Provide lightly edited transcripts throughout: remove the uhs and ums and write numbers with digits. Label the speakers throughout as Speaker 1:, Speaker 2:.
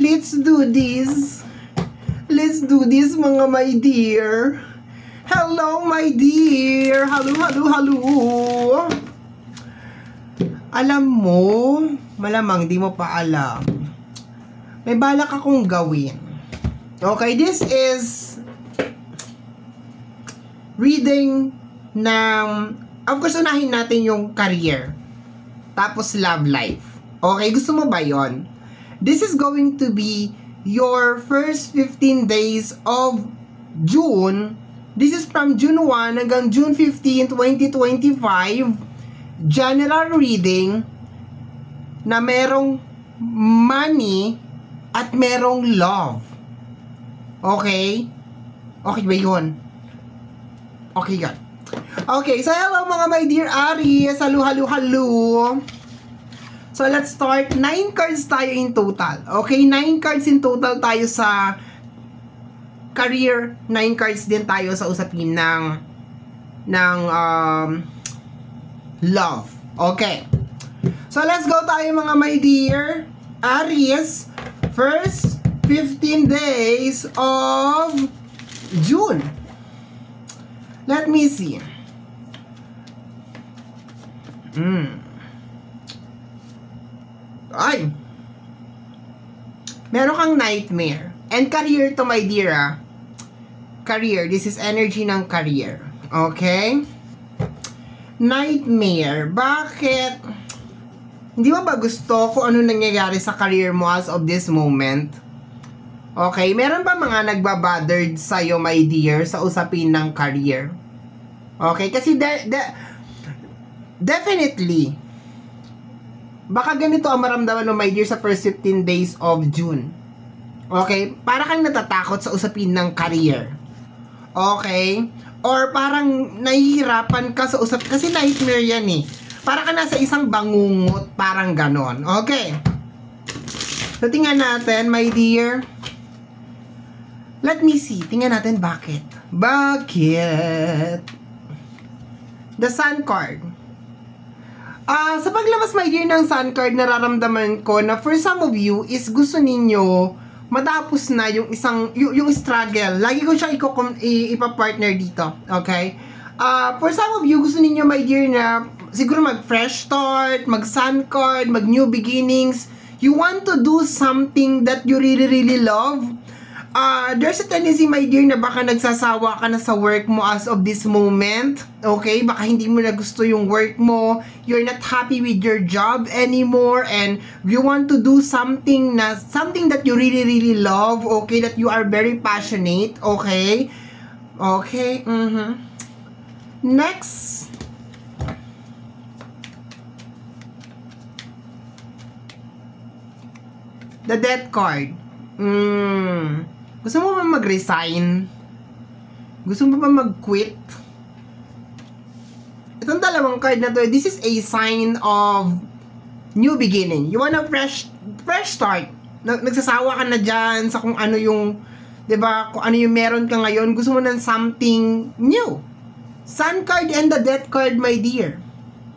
Speaker 1: Let's do this. Let's do this, mga my dear. Hello, my dear. Hello. Alam mo, malamang di mo pa alam. May balak akong gawin. Okay, this is reading ng, of course, unahin natin yung career. Tapos love life. Okay, gusto mo ba yon? This is going to be your first 15 days of June. This is from June 1 hanggang June 15, 2025. General reading na merong money at merong love. Okay? Okay ba yun? Okay yan. Okay, so hello mga my dear Aries. Hello. So, let's start. 9 cards tayo in total. Okay, 9 cards in total tayo sa career. 9 cards din tayo sa usapin ng love. Okay. So, let's go tayo mga my dear Aries. First 15 days of June. Let me see. Ay, meron kang nightmare. And career to, my dear, career. This is energy ng career. Okay? Nightmare. Bakit? Hindi mo ba gusto kung ano nangyayari sa career mo as of this moment? Okay? Meron ba mga nagbabothered sa'yo, my dear, sa usapin ng career? Okay? Kasi definitely, baka ganito ang maramdaman mo, my dear, sa first 15 days of June. Okay? Para kang natatakot sa usapin ng career. Okay? Or parang nahihirapan ka sa usapin. Kasi nightmare yan eh. Para ka nasa isang bangungot. Parang ganon. Okay. So, tingnan natin, my dear. Let me see. Tingnan natin bakit. Bakit? The Sun card. Sa paglabas, my dear, ng Sun card, nararamdaman ko na for some of you is gusto ninyo matapos na yung yung struggle. Lagi ko siya ipa-partner dito. Okay? For some of you, gusto ninyo, my dear, na siguro mag-fresh start, mag-Sun card, mag-new beginnings. You want to do something that you really love. There's a tendency, my dear, na baka nagsasawa ka na sa work mo as of this moment. Okay? Baka hindi mo na gusto yung work mo. You're not happy with your job anymore. And you want to do something that you really love. Okay? That you are very passionate. Okay? Okay? Next. The Death card. Gusto mo ba mag-resign? Gusto mo ba mag-quit? Itong dalawang card na to, this is a sign of new beginning. You want a fresh start. Nagsasawa ka na dyan sa kung ano yung, diba, kung ano yung meron ka ngayon. Gusto mo ng something new. Sun card and the Death card, my dear.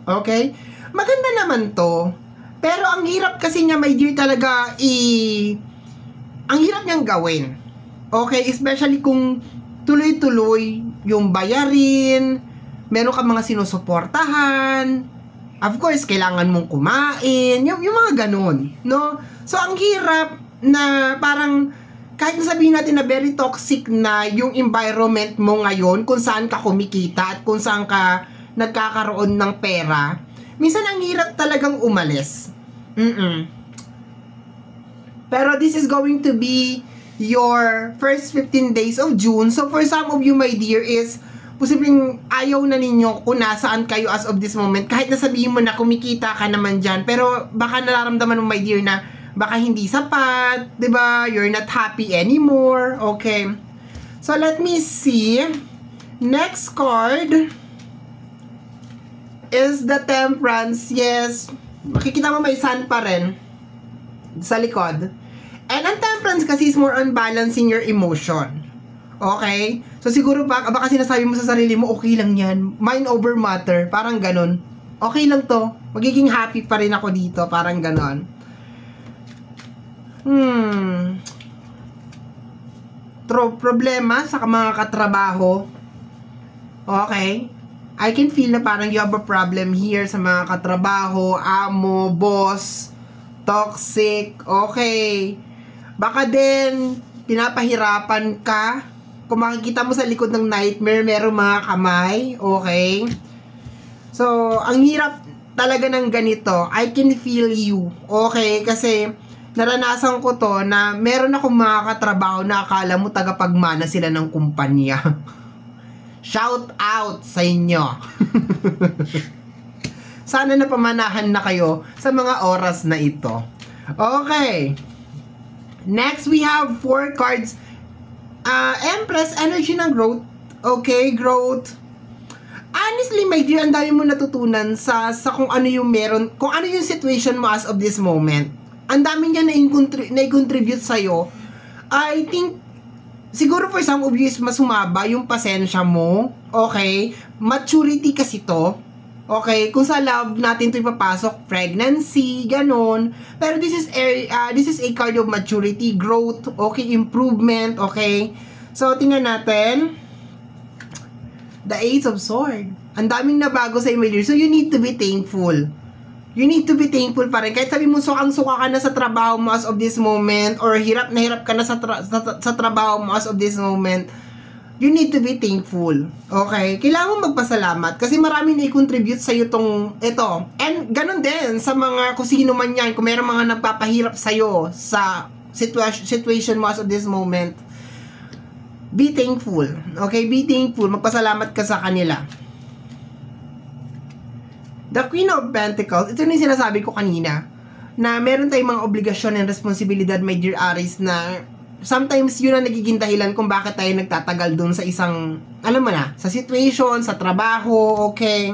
Speaker 1: Okay? Maganda naman to. Pero ang hirap kasi niya, my dear, talaga ang hirap niyang gawin. Okay, especially kung tuloy-tuloy yung bayarin, meron ka mga sinusuportahan, of course, kailangan mong kumain, yung mga ganun, no? So, ang hirap na parang, kahit sabihin natin na very toxic na yung environment mo ngayon, kung saan ka kumikita at kung saan ka nagkakaroon ng pera, minsan ang hirap talagang umalis. Pero this is going to be your first 15 days of June. So, for some of you, my dear, is posibleng ayaw na ninyo kung nasaan kayo as of this moment. Kahit nasabihin mo na kumikita ka naman dyan. Pero, baka nararamdaman mo, my dear, na baka hindi sapat. Diba? You're not happy anymore. Okay. So, let me see. Next card is the Temperance. Yes. Makikita mo may sun pa rin sa likod. And ang Temperance kasi is more on balancing your emotion. Okay? So siguro baka sinasabi mo sa sarili mo, okay lang yan. Mind over matter. Parang ganun. Okay lang to. Magiging happy pa rin ako dito. Parang ganon. Problema sa mga katrabaho. Okay? I can feel na parang you have a problem here sa mga katrabaho, amo, boss, toxic. Okay. Baka din, pinapahirapan ka. Kung makikita mo sa likod ng nightmare, merong mga kamay. Okay? So, ang hirap talaga ng ganito. I can feel you. Okay? Kasi, naranasan ko to na meron akong mga katrabaho na akala mo tagapagmana sila ng kumpanya. Shout out sa inyo. Sana napamanahan na kayo sa mga oras na ito. Okay. Next, we have 4 cards. Empress, energy ng growth. Okay, growth. Honestly, my dear, ang dami mo natutunan sa kung ano yung meron, kung ano yung situation mo as of this moment. Ang dami niya na-contribute sa'yo. I think, siguro for some of you is mas humaba yung pasensya mo. Okay? Maturity kasi to. Okay? Kung sa love natin to ipapasok, pregnancy, ganon. Pero this is a card of maturity, growth, okay, improvement, okay? So, tingnan natin. The Ace of Swords. Ang daming nabago sa imo, so you need to be thankful. You need to be thankful pa rin. Kahit sabi mo, sukang-suka ka na sa trabaho mo as of this moment, or hirap na hirap ka na sa trabaho mo as of this moment, you need to be thankful. Okay? Kailangan mo magpasalamat kasi marami na i-contribute sa'yo ito. And ganun din sa mga kung sino man yan, kung meron mga nagpapahirap sa'yo sa situation mo as of this moment, be thankful. Okay? Be thankful. Magpasalamat ka sa kanila. The Queen of Pentacles, ito na yung sinasabi ko kanina, na meron tayong mga obligasyon and responsibilidad, my dear Aries, na sometimes yun ang nagiging dahilan kung bakit tayo nagtatagal dun sa isang, alam mo na, sa situation, sa trabaho, okay?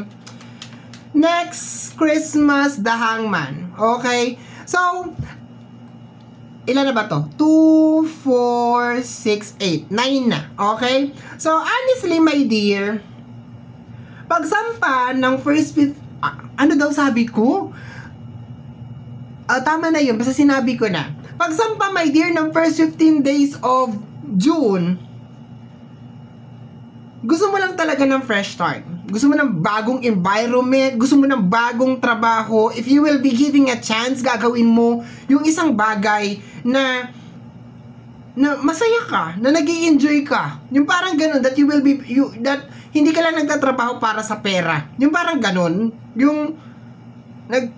Speaker 1: Next, Christmas, the Hangman, okay? So, ilan na ba to? 2, 4, 6, 8, 9 na, okay? So, honestly, my dear, pagsampa ng first, ano daw sabi ko? Tama na yun, basta sinabi ko na. Pagsampa, my dear, ng first 15 days of June, gusto mo lang talaga ng fresh start. Gusto mo ng bagong environment, gusto mo ng bagong trabaho. If you will be giving a chance, gagawin mo yung isang bagay na masaya ka, na nag-i-enjoy ka. Yung parang ganun, that you will be, that hindi ka lang nagtatrabaho para sa pera. Yung parang ganun, yung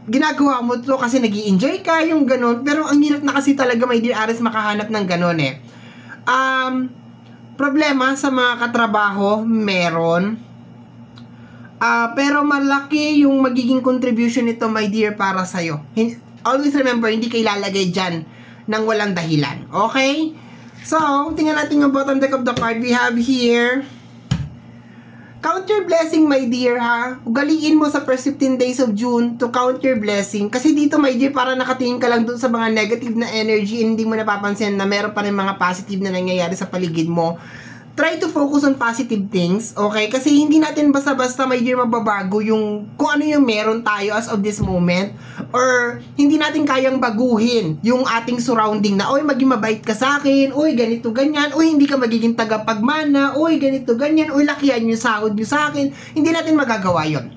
Speaker 1: ginagawa mo to kasi nag-i-enjoy ka, yung ganun. Pero ang hirap na kasi talaga, my dear Aries, makahanap ng ganun eh. Problema sa mga katrabaho, meron. Pero malaki yung magiging contribution nito, my dear, para sa'yo. Always remember, hindi kayo lalagay dyan ng walang dahilan. Okay? So, tingnan natin yung bottom deck of the card. We have here, count your blessing, my dear, ha? Ugaliin mo sa first 15 days of June to count your blessing. Kasi dito, my dear, para nakatingin ka lang dun sa mga negative na energy, hindi mo napapansin na meron pa rin mga positive na nangyayari sa paligid mo. Try to focus on positive things, okay? Kasi hindi natin basta-basta, my dear, mababago yung kung ano yung meron tayo as of this moment, or hindi natin kayang baguhin yung ating surrounding na, oy, maging mabait ka sa akin, oy, ganito, ganyan, oy, hindi ka magiging tagapagmana, oy, ganito, ganyan, oy, lakihan yung sahod nyo sa akin. Hindi natin magagawa yon.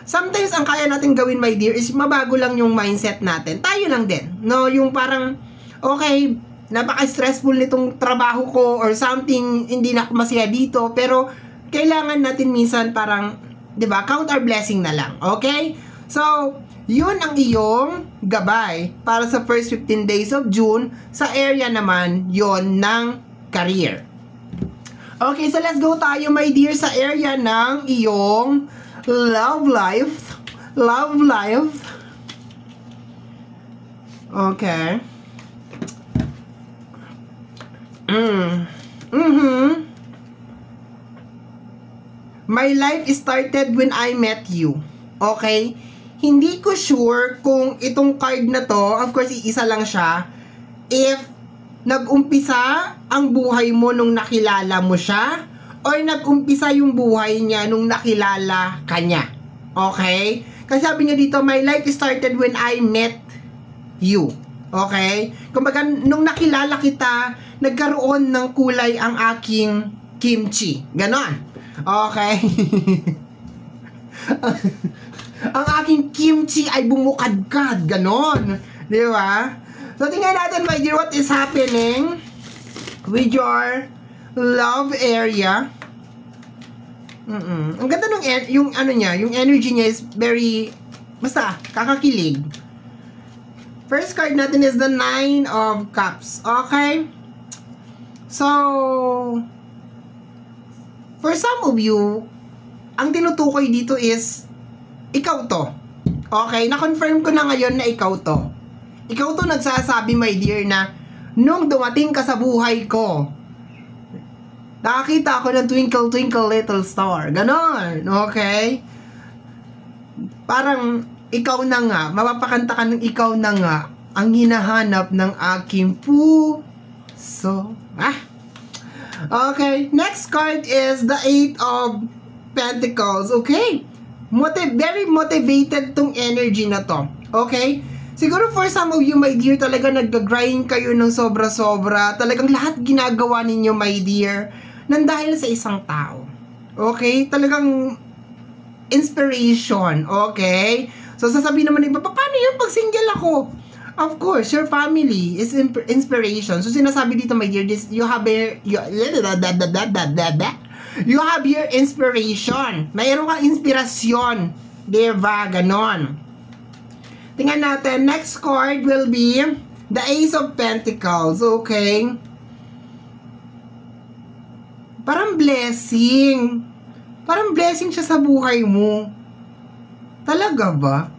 Speaker 1: Sometimes, ang kaya natin gawin, my dear, is mabago lang yung mindset natin. Tayo lang din, no? Yung parang, okay, napaka-stressful nitong trabaho ko or something, hindi na ako masaya dito, pero kailangan natin minsan parang, 'di ba, count our blessing na lang, okay? So, yun ang iyong gabay para sa first 15 days of June. Sa area naman, yon ng career. Okay, so let's go tayo, my dear, sa area ng iyong love life. Love life. Okay. My life started when I met you. Okay? Hindi ko sure kung itong card na to, of course, iisa lang siya, if nag-umpisa ang buhay mo nung nakilala mo siya, or nag-umpisa yung buhay niya nung nakilala ka niya. Okay? Kasi sabi niya dito, my life started when I met you. Okay? Kumbaga, nung nakilala kita, nagkaroon ng kulay ang aking kimchi. Ganon. Okay? Ang aking kimchi ay bumukadkad. Ganon. Di ba? So, tingnan natin, my dear, what is happening with your love area. Ang ganda nung yung ano niya, yung energy niya is very basta kakakilig. First card natin is the 9 of Cups. Okay? So for some of you, ang tinutukoy dito is ikaw to. Okay? Na-confirm ko na ngayon na ikaw to. Ikaw to nagsasabi, my dear, na nung dumating ka sa buhay ko, nakakita ako ng twinkle, twinkle, little star. Ganon. Okay? Parang, ikaw na nga, mapapakanta ka ng ikaw na nga, ang hinahanap ng aking puso. Okay. Next card is the 8 of Pentacles. Okay? Very motivated tong energy na to. Okay? Siguro for some of you, my dear, talaga nag-grind kayo ng sobra-sobra. Talagang lahat ginagawa ninyo, my dear, nang dahil sa isang tao. Okay? Talagang inspiration. Okay? So, sasabihin naman nila, paano yun pag single ako? Of course, your family is inspiration. So, sinasabi dito, my dear, this, you have your inspiration. Mayroon kang inspirasyon. Diba? Ganon. Tingnan natin. Next card will be the Ace of Pentacles. Okay? Parang blessing. Parang blessing siya sa buhay mo. Talaga ba?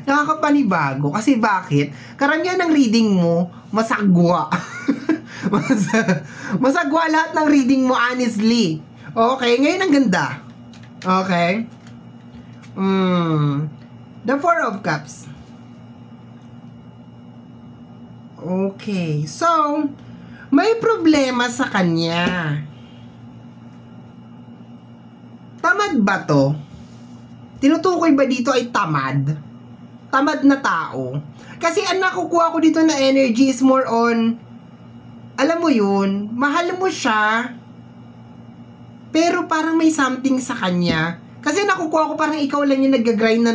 Speaker 1: Nakakapanibago. Kasi bakit? Karamihan ng reading mo, masagwa. Masagwa lahat ng reading mo, honestly. Okay, ngayon ang ganda. Okay? The 4 of Cups. Okay. So, may problema sa kanya. Tamad ba to? Tinutukoy ba dito ay tamad? Tamad na tao? Kasi ang nakukuha ko dito na energy is more on, alam mo yun, mahal mo siya, pero parang may something sa kanya. Kasi nakukuha ko parang ikaw lang yung nag-grind.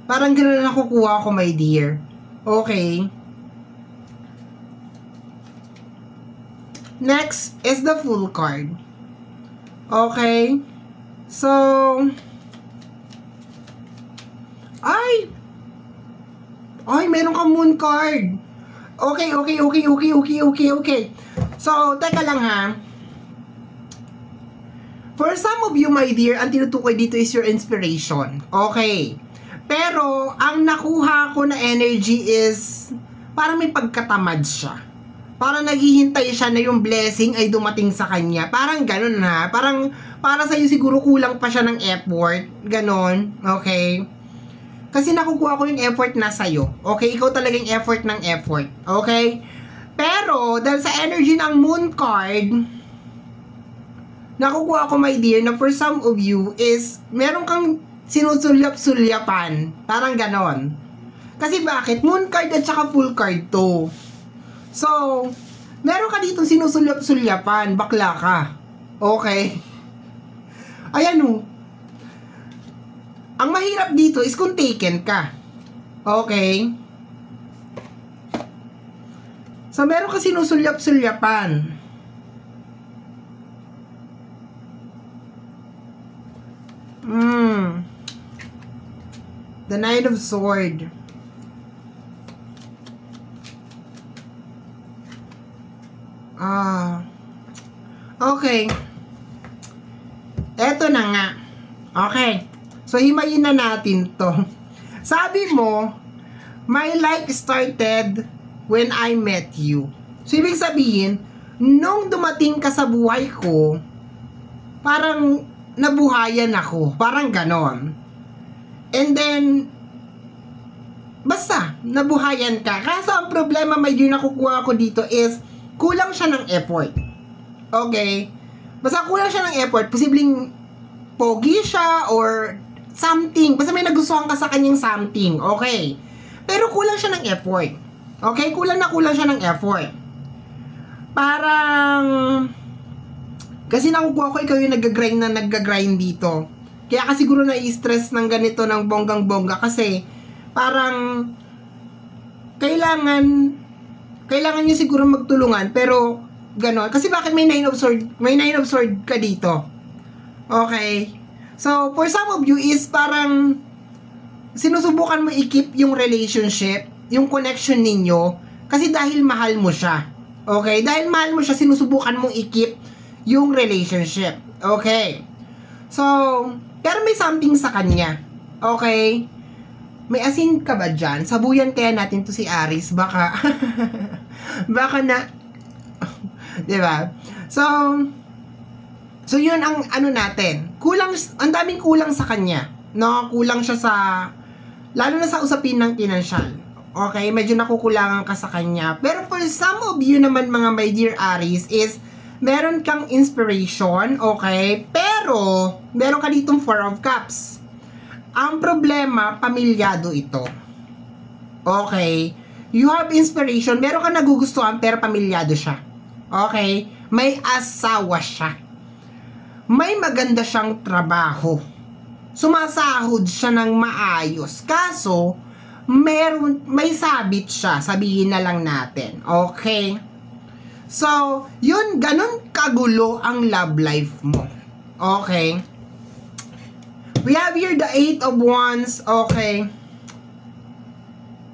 Speaker 1: Parang gano'n na nakukuha ko, my dear. Okay. Next is the Fool card. Okay. So, meron kang Moon card. Okay. So, teka lang ha. For some of you, my dear, ang tinutukoy dito is your inspiration. Okay. Pero, ang nakuha ko na energy is, parang may pagkatamad siya. Parang naghihintay siya na yung blessing ay dumating sa kanya. Parang ganun ha. Parang, para sa'yo siguro kulang pa siya ng effort. Ganon. Okay. Kasi nakukuha ko yung effort na sa'yo. Okay? Ikaw talaga yung effort ng effort. Okay? Pero, dahil sa energy ng Moon card, nakukuha ko, my dear, na for some of you is, meron kang sinusulyap-sulyapan. Parang ganon. Kasi bakit? Moon card at saka Fool card to. So, meron ka ditong sinusulyap-sulyapan. Bakla ka. Okay? Ayan o. Ang mahirap dito is kung taken ka. Okay? So, meron ka sinusulyap-sulyapan. The Knight of Swords. Okay. Eto na nga. Okay. So, himayin na natin to. Sabi mo, my life started when I met you. So, ibig sabihin, nung dumating ka sa buhay ko, parang nabuhayan ako. Parang ganon. And then, basta, nabuhayan ka. Kaso, ang problema, may dear, nakukuha ko dito is, kulang siya ng effort. Okay? Basta kulang siya ng effort. Posibleng pogi siya or something. Basta may nagustuhan ka sa kanyang something. Okay? Pero kulang siya ng effort. Okay? Kulang siya ng effort. Parang, kasi nakukuha ko ikaw yung nag-grind dito. Kaya kasi siguro na-stress ng ganito ng bonggang-bongga kasi parang kailangan niyo siguro magtulungan pero ganon. Kasi bakit may 9 of sword ka dito? Okay? So, for some of you is parang sinusubukan mo i-keep yung relationship, yung connection ninyo kasi dahil mahal mo siya. Okay? Dahil mahal mo siya, sinusubukan mong i-keep yung relationship. Okay? So, pero may something sa kanya. Okay? May asin ka ba dyan? Sabuyan kaya natin to si Aries. Baka, baka na, diba? So yun ang ano natin. Ang daming kulang sa kanya. No? Kulang siya sa, lalo na sa usapin ng pinansyal. Okay? Medyo nakukulangan ka sa kanya. Pero for some of you naman mga my dear Aries is, meron kang inspiration, okay? Pero, meron ka ditong 4 of Cups. Ang problema, pamilyado ito. Okay? You have inspiration, meron ka nagugustuhan, pero pamilyado siya. Okay? May asawa siya. May maganda siyang trabaho. Sumasahod siya ng maayos. Kaso, may sabit siya, sabihin na lang natin. Okay? So, yun, ganun kagulo ang love life mo. Okay? We have here the 8 of Wands. Okay?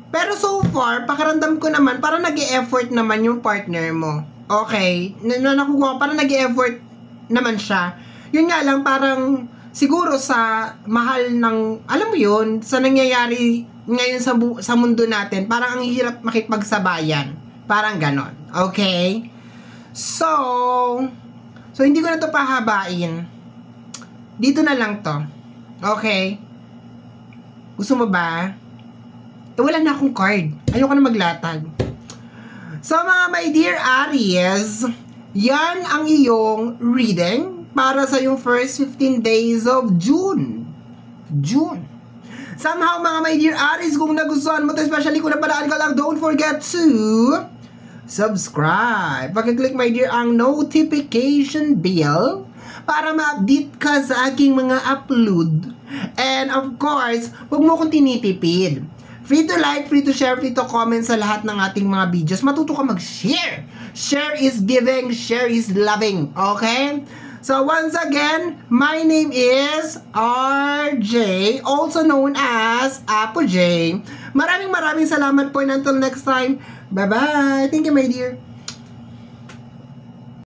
Speaker 1: Pero so far, pakiramdam ko naman, parang nag-e-effort naman yung partner mo. Okay? Nakukuha, parang nag-e-effort naman siya. Yun nga lang, parang siguro sa mahal ng, alam mo yun, sa nangyayari ngayon sa mundo natin, parang ang hirap makipagsabayan. Parang ganon. Okay? So hindi ko na to pahabain. Dito na lang to. Okay? Gusto mo ba? Wala na akong card. Ayoko na maglatag. So, mga my dear Aries, yan ang iyong reading para sa yung first 15 days of June. Somehow, mga my dear Aries, kung nagustuhan mo to, especially kung napadaan ka lang, don't forget to subscribe. Pag-click my dear ang notification bell para ma-update ka sa aking mga upload. And of course, huwag mo kong tinitipid. Free to like, free to share, free to comment sa lahat ng ating mga videos. Matuto ka mag-share. Share is giving, share is loving. Okay? So once again, my name is RJ, also known as Apo J. Maraming salamat po and until next time. Bye-bye. Thank you, my dear.